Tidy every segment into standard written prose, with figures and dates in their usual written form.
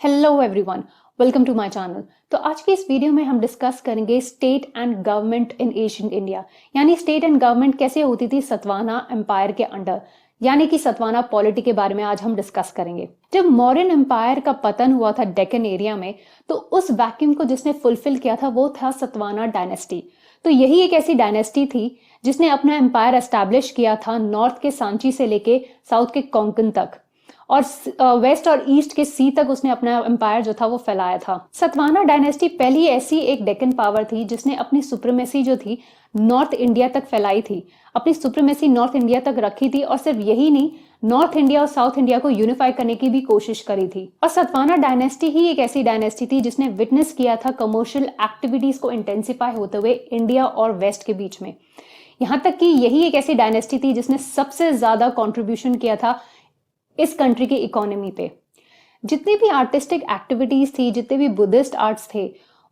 Hello everyone, welcome to my channel. तो आज की इस वीडियो में हम डिस्कस करेंगे state and government in ancient India, यानी स्टेट एंड गवर्नमेंट कैसे होती थी सतवाहना एम्पायर के अंडर, यानी कि सतवाहना पॉलिटी के बारे में आज हम डिस्कस करेंगे। जब मौर्यन एम्पायर का पतन हुआ था डेक्कन एरिया में, तो उस वैक्यूम को जिसने फुलफिल किया था वो था सतवाहना डायनेस्टी। तो यही एक ऐसी डायनेस्टी थी जिसने अपना एम्पायर एस्टैब्लिश किया था नॉर्थ के सांची से लेके साउथ के कोंकण तक, और वेस्ट और ईस्ट के सी तक उसने अपना एम्पायर जो था वो फैलाया था। सतवाहना डायनेस्टी पहली ऐसी एक डेक्कन पावर थी जिसने अपनी सुप्रीमेसी जो थी नॉर्थ इंडिया तक फैलाई थी, अपनी सुप्रीमेसी नॉर्थ इंडिया तक रखी थी, और सिर्फ यही नहीं, नॉर्थ इंडिया और साउथ इंडिया को यूनिफाई करने की भी कोशिश करी थी। और सतवाहना डायनेस्टी ही एक ऐसी डायनेस्टी थी जिसने विटनेस किया था कमर्शियल एक्टिविटीज को इंटेंसिफाई होते हुए इंडिया और वेस्ट के बीच में। यहां तक कि यही एक ऐसी डायनेस्टी थी जिसने सबसे ज्यादा कॉन्ट्रीब्यूशन किया था इस कंट्री की इकोनॉमी पे। जितनी भी आर्टिस्टिक एक्टिविटीज थी, जितने भी बुद्धिस्ट आर्ट्स थे,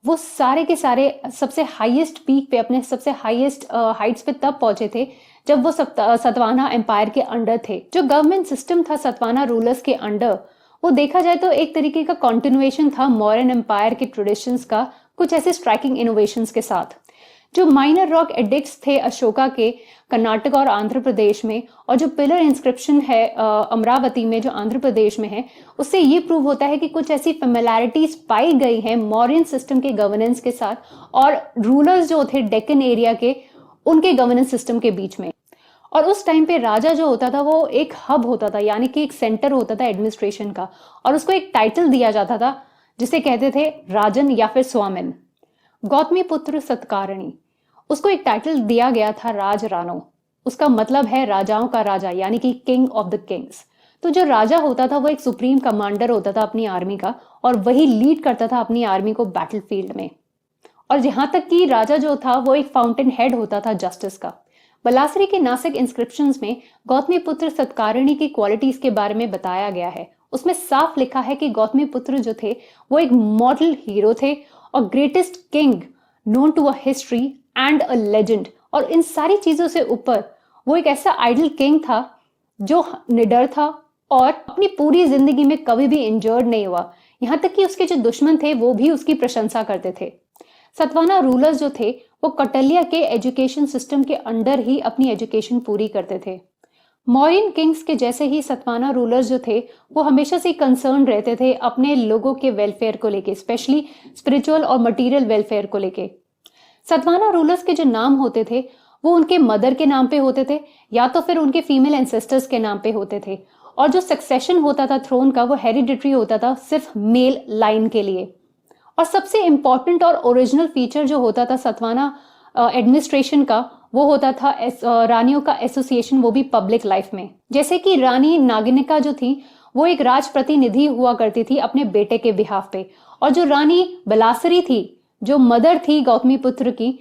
वो सारे के सारे सबसे हाईएस्ट पीक पे, अपने सबसे हाईएस्ट हाइट्स पे तब पहुंचे थे जब वो सतवाहना एम्पायर के अंडर थे। जो गवर्नमेंट सिस्टम था सतवाहना रूलर्स के अंडर, वो देखा जाए तो एक तरीके का कॉन्टिन्यूएशन था मौर्यन एम्पायर के ट्रेडिशंस का, कुछ ऐसे स्ट्राइकिंग इनोवेशंस के साथ। जो माइनर रॉक एडिक्ट्स थे अशोका के कर्नाटक और आंध्र प्रदेश में, और जो पिलर इंस्क्रिप्शन है अमरावती में जो आंध्र प्रदेश में है, उससे ये प्रूव होता है कि कुछ ऐसी फेमिलैरिटीज पाई गई हैं मौर्यन सिस्टम के गवर्नेंस के साथ और रूलर्स जो थे डेक्कन एरिया के, उनके गवर्नेंस सिस्टम के बीच में। और उस टाइम पे राजा जो होता था वो एक हब होता था, यानी कि एक सेंटर होता था एडमिनिस्ट्रेशन का, और उसको एक टाइटल दिया जाता था जिसे कहते थे राजन या फिर स्वामिन। गौतमी पुत्र सतकारणी, उसको एक टाइटल दिया गया था राज रानो। उसका मतलब है राजाओं का राजा, यानी कि किंग ऑफ द किंग्स। तो जो राजा होता था वो एक सुप्रीम कमांडर होता था अपनी आर्मी का, और वही लीड करता था अपनी आर्मी को बैटलफील्ड में। और जहां तक कि राजा जो था वो एक फाउंटेन हेड होता था जस्टिस का। बलासरी के नासिक इंस्क्रिप्शंस में गौतमी पुत्र सतकारणी की क्वालिटीज के बारे में बताया गया है। उसमें साफ लिखा है कि गौतमी पुत्र जो थे वो एक मॉडल हीरो थे और greatest king known to a history and a legend. और इन सारी चीजों से ऊपर वो एक ऐसा आइडल किंग था जो निडर था और अपनी पूरी जिंदगी में कभी भी इंजर्ड नहीं हुआ। यहां तक कि उसके जो दुश्मन थे वो भी उसकी प्रशंसा करते थे। सतवाहना रूलर्स जो थे वो कौटिल्य के एजुकेशन सिस्टम के अंडर ही अपनी एजुकेशन पूरी करते थे। मौर्यन किंग्स के जैसे ही सतवाहना रूलर्स जो थे वो हमेशा से कंसर्न रहते थे अपने लोगों के वेलफेयर को लेके, स्पेशली स्पिरिचुअल और मटेरियल वेलफेयर को लेके। सतवाहना रूलर्स के जो नाम होते थे वो उनके मदर के नाम पे होते थे या तो फिर उनके फीमेल एंसेस्टर्स के नाम पे होते थे, और जो सक्सेशन होता था थ्रोन का वो हेरिडिटरी होता था सिर्फ मेल लाइन के लिए। और सबसे इंपॉर्टेंट और ओरिजिनल फीचर जो होता था सतवाहना एडमिनिस्ट्रेशन का वो होता था रानियों का एसोसिएशन, वो भी पब्लिक लाइफ में। जैसे कि रानी नागिनिका जो थी वो एक राज प्रतिनिधि हुआ करती थी अपने बेटे के बिहाफ पे, और जो रानी बलासरी थी जो मदर थी गौतमी पुत्र की,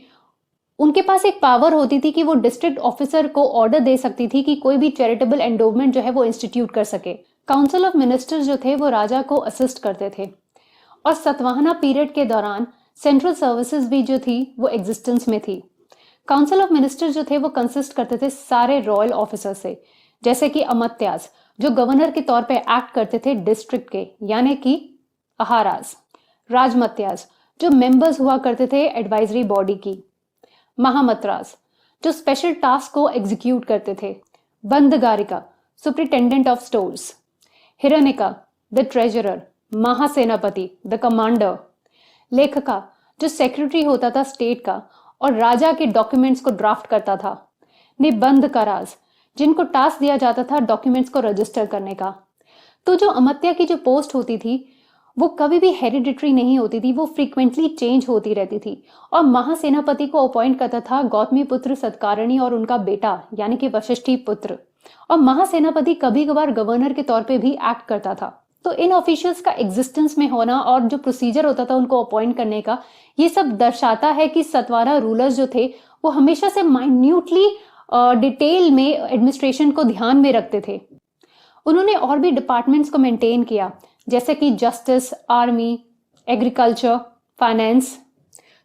उनके पास एक पावर होती थी कि वो डिस्ट्रिक्ट ऑफिसर को ऑर्डर दे सकती थी कि कोई भी चैरिटेबल एंडोवमेंट जो है वो इंस्टीट्यूट कर सके। काउंसिल ऑफ मिनिस्टर्स जो थे वो राजा को असिस्ट करते थे। और सतवाहना पीरियड के दौरान सेंट्रल सर्विसेज भी जो थी वो एग्जिस्टेंस में थी। काउंसिल ऑफ मिनिस्टर्स जो थे वो कंसिस्ट करते थे सारे रॉयल ऑफिसर से, जैसे कि अमात्यास जो गवर्नर के तौर पे एक्ट करते थे डिस्ट्रिक्ट के, यानी कि अहाराज, राजमत्यास जो मेंबर्स हुआ करते थे एडवाइजरी बॉडी की, महामत्रास जो स्पेशल टास्क को एग्जीक्यूट करते थे, बंदगारिका सुप्रिटेंडेंट ऑफ स्टोर्स, हिरण्यका द ट्रेजरर, महासेनापति द कमांडर, लेखका जो सेक्रेटरी होता था स्टेट का और राजा के डॉक्यूमेंट्स को ड्राफ्ट करता था, निबंधकाराज जिनको टास्क दिया जाता था डॉक्यूमेंट्स को रजिस्टर करने का। तो जो अमात्या की जो पोस्ट होती थी वो कभी भी हेरिडिटरी नहीं होती थी, वो फ्रीक्वेंटली चेंज होती रहती थी। और महासेनापति को अपॉइंट करता था गौतमी पुत्र सतकारणी और उनका बेटा यानी कि वशिष्ठी पुत्र, और महासेनापति कभी कभार गवर्नर के तौर पे भी एक्ट करता था। तो इन ऑफिशियल्स का एग्जिस्टेंस में होना और जो प्रोसीजर होता था उनको अपॉइंट करने का, ये सब दर्शाता है कि सतवाहना रूलर्स जो थे वो हमेशा से माइन्यूटली डिटेल में एडमिनिस्ट्रेशन को ध्यान में रखते थे। उन्होंने और भी डिपार्टमेंट्स को मेंटेन किया, जैसे कि जस्टिस, आर्मी, एग्रीकल्चर, फाइनेंस।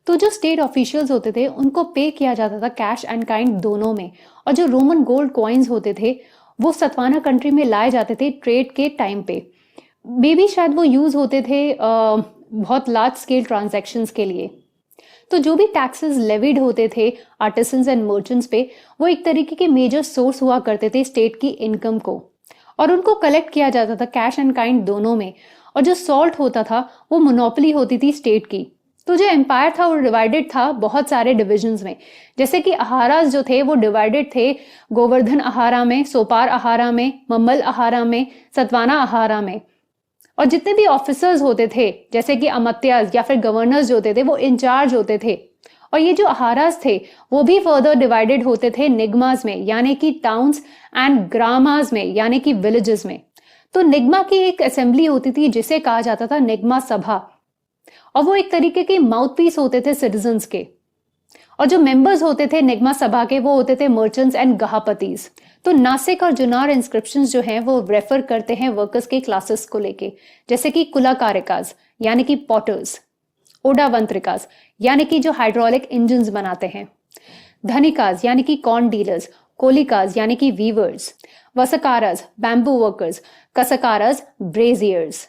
तो जो स्टेट ऑफिशियल्स होते थे उनको पे किया जाता था कैश एंड काइंड दोनों में, और जो रोमन गोल्ड कॉइन्स होते थे वो सतवाहना कंट्री में लाए जाते थे ट्रेड के टाइम पे। मे बी शायद वो यूज होते थे बहुत लार्ज स्केल ट्रांजैक्शंस के लिए। तो जो भी टैक्सेस लेविड होते थे आर्टिसंस एंड मर्चेंट्स पे, वो एक तरीके के मेजर सोर्स हुआ करते थे स्टेट की इनकम को, और उनको कलेक्ट किया जाता था कैश एंड काइंड दोनों में। और जो सॉल्ट होता था वो मोनोपोली होती थी स्टेट की। तो जो एम्पायर था वो डिवाइडेड था बहुत सारे डिविजन्स में, जैसे कि अहारास जो थे वो डिवाइडेड थे गोवर्धन अहारा में, सोपार अहारा में, मम्मल अहारा में, सतवाना अहारा में। और जितने भी ऑफिसर्स होते थे जैसे कि अमात्यास या फिर गवर्नर्स जो होते थे वो इंचार्ज होते थे। और ये जो अहारास थे वो भी फर्दर डिवाइडेड होते थे निगमास में, यानी कि टाउन्स, एंड ग्रामास में, यानी कि विलेजेस में। तो निगमा की एक असेंबली होती थी जिसे कहा जाता था निगमा सभा, और वो एक तरीके के माउथपीस होते थे सिटीजन्स के। और जो मेंबर्स होते थे निगमा सभा के वो होते थे मर्चेंट्स एंड गहापतीस। तो नासिक और जुनार इंस्क्रिप्शंस जो हैं वो रेफर करते हैं वर्कर्स के क्लासेस को लेके, जैसे कि कुलाकारिकास यानी कि पॉटर्स, ओडावंत्रिकास यानी कि जो हाइड्रोलिक इंजन्स बनाते हैं, धनिकास यानी कि कॉर्न डीलर्स, कोलिकास यानी कि वीवर्स, वसकारास बैम्बू वर्कर्स, कसकारास ब्रेजियर्स।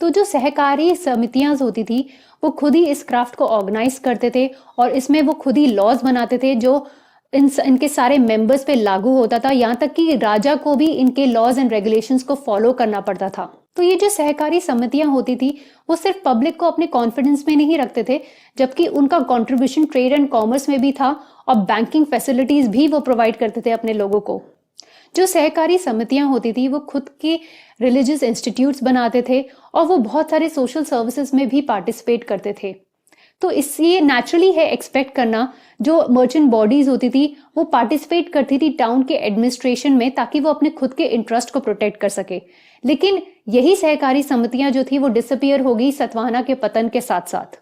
तो जो सहकारी समितियां होती थी वो खुद ही इस क्राफ्ट को ऑर्गेनाइज करते थे और इसमें वो खुद ही लॉज बनाते थे जो इनके सारे मेंबर्स पे लागू होता था, यहाँ तक कि राजा को भी इनके लॉज एंड रेगुलेशंस को फॉलो करना पड़ता था। तो ये जो सहकारी समितियां होती थी वो सिर्फ पब्लिक को अपने कॉन्फिडेंस में नहीं रखते थे, जबकि उनका कंट्रीब्यूशन ट्रेड एंड कॉमर्स में भी था और बैंकिंग फैसिलिटीज भी वो प्रोवाइड करते थे अपने लोगों को। जो सहकारी समितियां होती थी वो खुद के रिलीजियस इंस्टीट्यूट्स बनाते थे और वो बहुत सारे सोशल सर्विसेज में भी पार्टिसिपेट करते थे। तो इसलिए नेचुरली है एक्सपेक्ट करना जो मर्चेंट बॉडीज होती थी वो पार्टिसिपेट करती थी टाउन के एडमिनिस्ट्रेशन में, ताकि वो अपने खुद के इंटरेस्ट को प्रोटेक्ट कर सके। लेकिन यही सहकारी समितियां जो थी वो डिसअपियर हो गई सतवाहना के पतन के साथ साथ।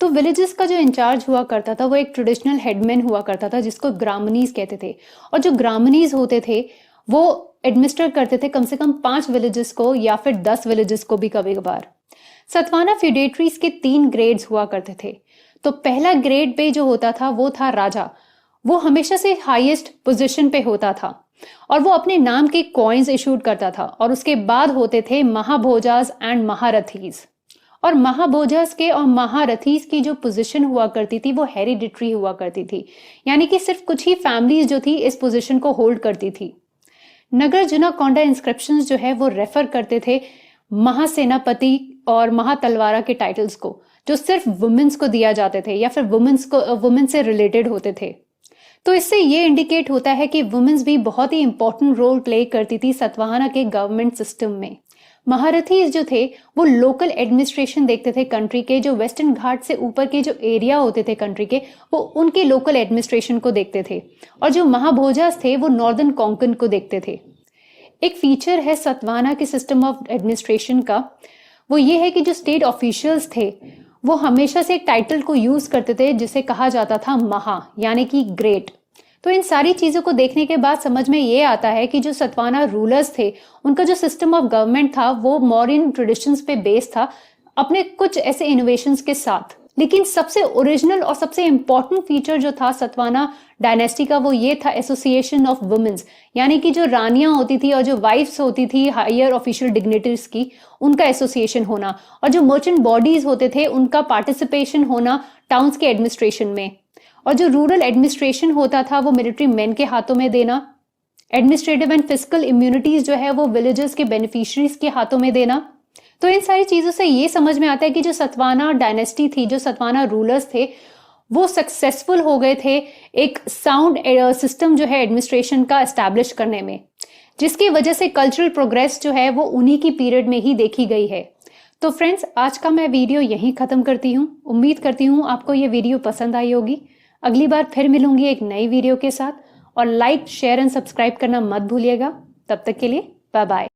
तो विलेजेस का जो इंचार्ज हुआ करता था वो एक ट्रेडिशनल हेडमैन हुआ करता था जिसको ग्रामनीज कहते थे। और जो ग्रामनीज होते थे वो एडमिनिस्टर करते थे कम से कम 5 विलेजेस को या फिर 10 विलेजेस को भी कभी कभार। सतवाना फ्यूडेटरीज के 3 ग्रेड्स हुआ करते थे। तो पहला ग्रेड पे जो होता था वो था राजा। वो हमेशा से हाईएस्ट पोजीशन पे होता था और वो अपने नाम के कॉइन्स इशूड करता था। और उसके बाद होते थे महाभोजास एंड महारथीज। और महाभोजास के और महारथीज की जो पोजीशन हुआ करती थी वो हेरिडिटरी हुआ करती थी, यानी कि सिर्फ कुछ ही फैमिलीज जो थी इस पोजीशन को होल्ड करती थी। नगर जुना कोंडा इंस्क्रिप्शंस जो है वो रेफर करते थे महासेनापति और महातलवारा के टाइटल्स को, जो सिर्फ वुमेन्स को दिया जाते थे या फिर वुमेन से रिलेटेड होते थे। तो इससे ये इंडिकेट होता है कि वुमेन्स भी बहुत ही इंपॉर्टेंट रोल प्ले करती थी सतवाहना के गवर्नमेंट सिस्टम में। महारथीज जो थे वो लोकल एडमिनिस्ट्रेशन देखते थे कंट्री के, जो वेस्टर्न घाट से ऊपर के जो एरिया होते थे कंट्री के वो उनके लोकल एडमिनिस्ट्रेशन को देखते थे। और जो महाभोजास थे वो नॉर्दर्न कोंकण को देखते थे। एक फीचर है सतवाहना के सिस्टम ऑफ एडमिनिस्ट्रेशन का, वो ये है कि जो स्टेट ऑफिशियल्स थे वो हमेशा से एक टाइटल को यूज करते थे जिसे कहा जाता था महा, यानी कि ग्रेट। तो इन सारी चीजों को देखने के बाद समझ में ये आता है कि जो सतवाना रूलर्स थे उनका जो सिस्टम ऑफ गवर्नमेंट था वो मॉडर्न ट्रेडिशंस पे बेस्ड था, अपने कुछ ऐसे इनोवेशंस के साथ। लेकिन सबसे ओरिजिनल और सबसे इंपॉर्टेंट फीचर जो था सतवाना डायनेस्टी का वो ये था एसोसिएशन ऑफ वुमेन्स, यानी कि जो रानियां होती थी और जो वाइफ्स होती थी हायर ऑफिशियल डिग्निटरीज की, उनका एसोसिएशन होना, और जो मर्चेंट बॉडीज होते थे उनका पार्टिसिपेशन होना टाउन्स के एडमिनिस्ट्रेशन में। और जो रूरल एडमिनिस्ट्रेशन होता था वो मिलिट्री मैन के हाथों में देना, एडमिनिस्ट्रेटिव एंड फिस्कल इम्यूनिटीज जो है वो विलेजर्स के बेनिफिशियरीज के हाथों में देना। तो इन सारी चीजों से ये समझ में आता है कि जो सतवाना डायनेस्टी थी, जो सतवाना रूलर्स थे, वो सक्सेसफुल हो गए थे एक साउंड सिस्टम जो है एडमिनिस्ट्रेशन का एस्टैब्लिश करने में, जिसकी वजह से कल्चरल प्रोग्रेस जो है वो उन्हीं की पीरियड में ही देखी गई है। तो फ्रेंड्स, आज का मैं वीडियो यहीं खत्म करती हूँ। उम्मीद करती हूँ आपको ये वीडियो पसंद आई होगी। अगली बार फिर मिलूंगी एक नई वीडियो के साथ, और लाइक, शेयर एंड सब्सक्राइब करना मत भूलिएगा। तब तक के लिए बाय बाय।